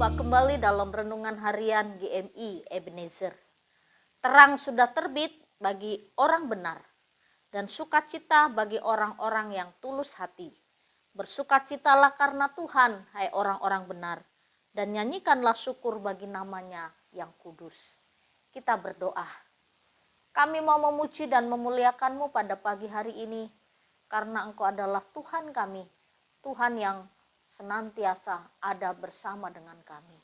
Berjumpa kembali dalam renungan harian GMI Ebenezer. Terang sudah terbit bagi orang benar, dan sukacita bagi orang-orang yang tulus hati. Bersukacitalah karena Tuhan, hai orang-orang benar, dan nyanyikanlah syukur bagi namanya yang kudus. Kita berdoa. Kami mau memuji dan memuliakan-Mu pada pagi hari ini, karena Engkau adalah Tuhan kami, Tuhan yang senantiasa ada bersama dengan kami.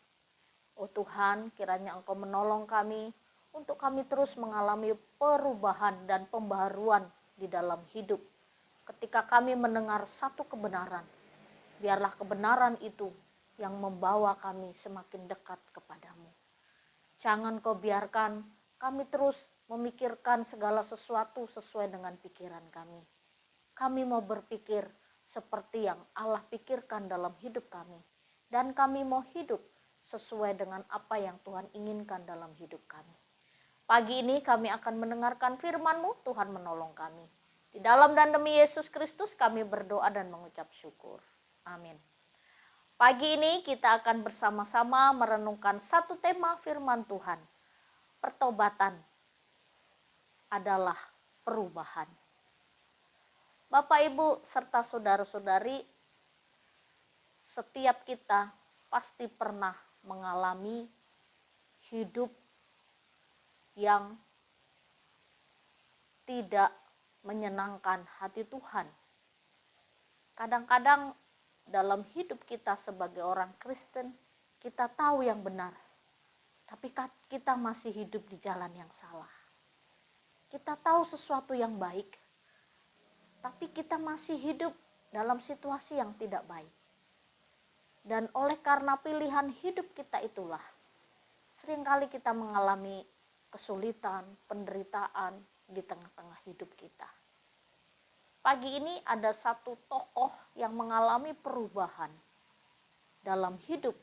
Oh Tuhan, kiranya Engkau menolong kami untuk kami terus mengalami perubahan dan pembaharuan di dalam hidup. Ketika kami mendengar satu kebenaran, biarlah kebenaran itu yang membawa kami semakin dekat kepadamu. Jangan Kau biarkan kami terus memikirkan segala sesuatu sesuai dengan pikiran kami. Kami mau berpikir seperti yang Allah pikirkan dalam hidup kami. Dan kami mau hidup sesuai dengan apa yang Tuhan inginkan dalam hidup kami. Pagi ini kami akan mendengarkan firman-Mu, Tuhan menolong kami. Di dalam dan demi Yesus Kristus kami berdoa dan mengucap syukur. Amin. Pagi ini kita akan bersama-sama merenungkan satu tema firman Tuhan. Pertobatan adalah perubahan. Bapak, Ibu, serta saudara-saudari, setiap kita pasti pernah mengalami hidup yang tidak menyenangkan hati Tuhan. Kadang-kadang dalam hidup kita sebagai orang Kristen, kita tahu yang benar, tapi kita masih hidup di jalan yang salah. Kita tahu sesuatu yang baik, tapi kita masih hidup dalam situasi yang tidak baik. Dan oleh karena pilihan hidup kita itulah, seringkali kita mengalami kesulitan, penderitaan di tengah-tengah hidup kita. Pagi ini ada satu tokoh yang mengalami perubahan dalam hidup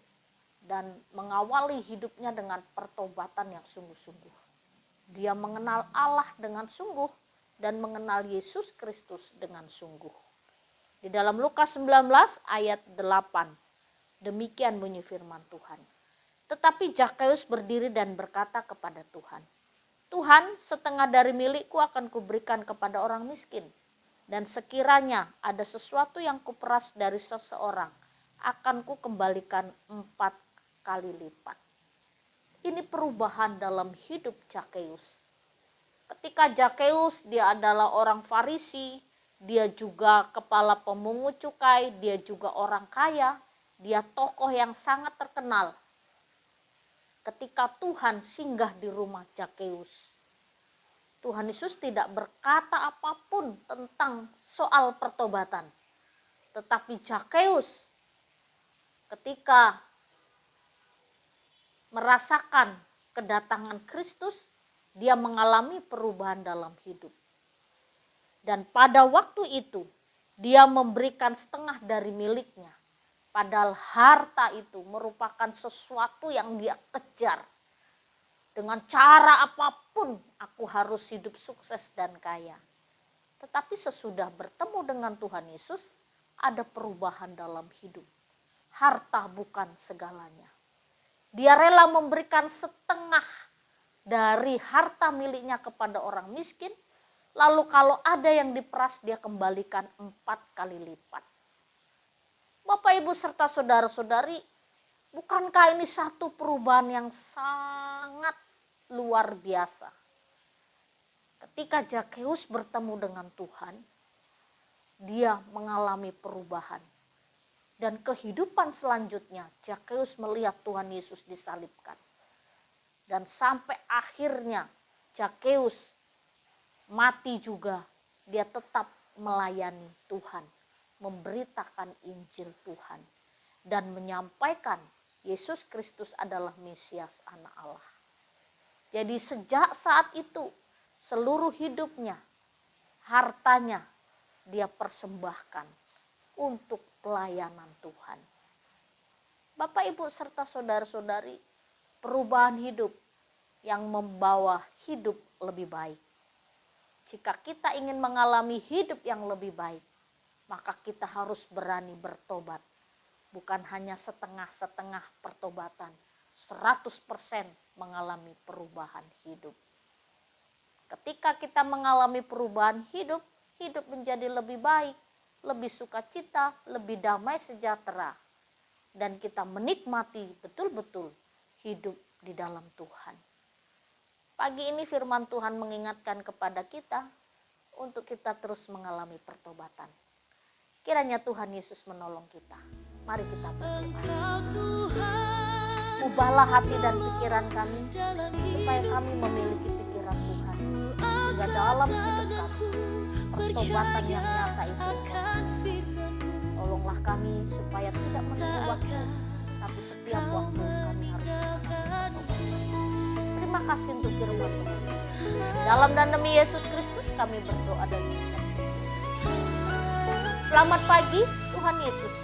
dan mengawali hidupnya dengan pertobatan yang sungguh-sungguh. Dia mengenal Allah dengan sungguh dan mengenal Yesus Kristus dengan sungguh. Di dalam Lukas 19 ayat 8, demikian bunyi firman Tuhan. Tetapi Zakheus berdiri dan berkata kepada Tuhan, Tuhan, setengah dari milikku akan kuberikan kepada orang miskin. Dan sekiranya ada sesuatu yang kuperas dari seseorang, akan kukembalikan 4 kali lipat. Ini perubahan dalam hidup Zakheus. Ketika Zakheus dia adalah orang Farisi, dia juga kepala pemungut cukai, dia juga orang kaya, dia tokoh yang sangat terkenal. Ketika Tuhan singgah di rumah Zakheus, Tuhan Yesus tidak berkata apapun tentang soal pertobatan. Tetapi Zakheus ketika merasakan kedatangan Kristus, dia mengalami perubahan dalam hidup. Dan pada waktu itu, dia memberikan setengah dari miliknya. Padahal harta itu merupakan sesuatu yang dia kejar. Dengan cara apapun, aku harus hidup sukses dan kaya. Tetapi sesudah bertemu dengan Tuhan Yesus, ada perubahan dalam hidup. Harta bukan segalanya. Dia rela memberikan setengah dari harta miliknya kepada orang miskin, lalu kalau ada yang diperas dia kembalikan 4 kali lipat. Bapak, Ibu, serta saudara-saudari, bukankah ini satu perubahan yang sangat luar biasa? Ketika Zakheus bertemu dengan Tuhan, dia mengalami perubahan. Dan kehidupan selanjutnya, Zakheus melihat Tuhan Yesus disalibkan. Dan sampai akhirnya Zakheus mati juga, dia tetap melayani Tuhan, memberitakan Injil Tuhan, dan menyampaikan Yesus Kristus adalah Mesias Anak Allah. Jadi sejak saat itu, seluruh hidupnya, hartanya dia persembahkan untuk pelayanan Tuhan. Bapak, Ibu, serta saudara-saudari, perubahan hidup yang membawa hidup lebih baik. Jika kita ingin mengalami hidup yang lebih baik, maka kita harus berani bertobat, bukan hanya setengah-setengah pertobatan, 100% mengalami perubahan hidup. Ketika kita mengalami perubahan hidup, hidup menjadi lebih baik, lebih sukacita, lebih damai sejahtera. Dan kita menikmati betul-betul hidup di dalam Tuhan. Pagi ini firman Tuhan mengingatkan kepada kita untuk kita terus mengalami pertobatan. Kiranya Tuhan Yesus menolong kita. Mari kita berdoa. Ubahlah hati dan pikiran kami, supaya kami memiliki pikiran Tuhan. Sehingga dalam hidup kami, pertobatan yang nyata itu. Tolonglah kami supaya tidak menunggu waktu, tapi setiap waktu kami harus mengalami pertobatan. Terima kasih untuk firman Tuhan. Dalam dan demi Yesus Kristus kami berdoa dan mengucap syukur. Selamat pagi, Tuhan Yesus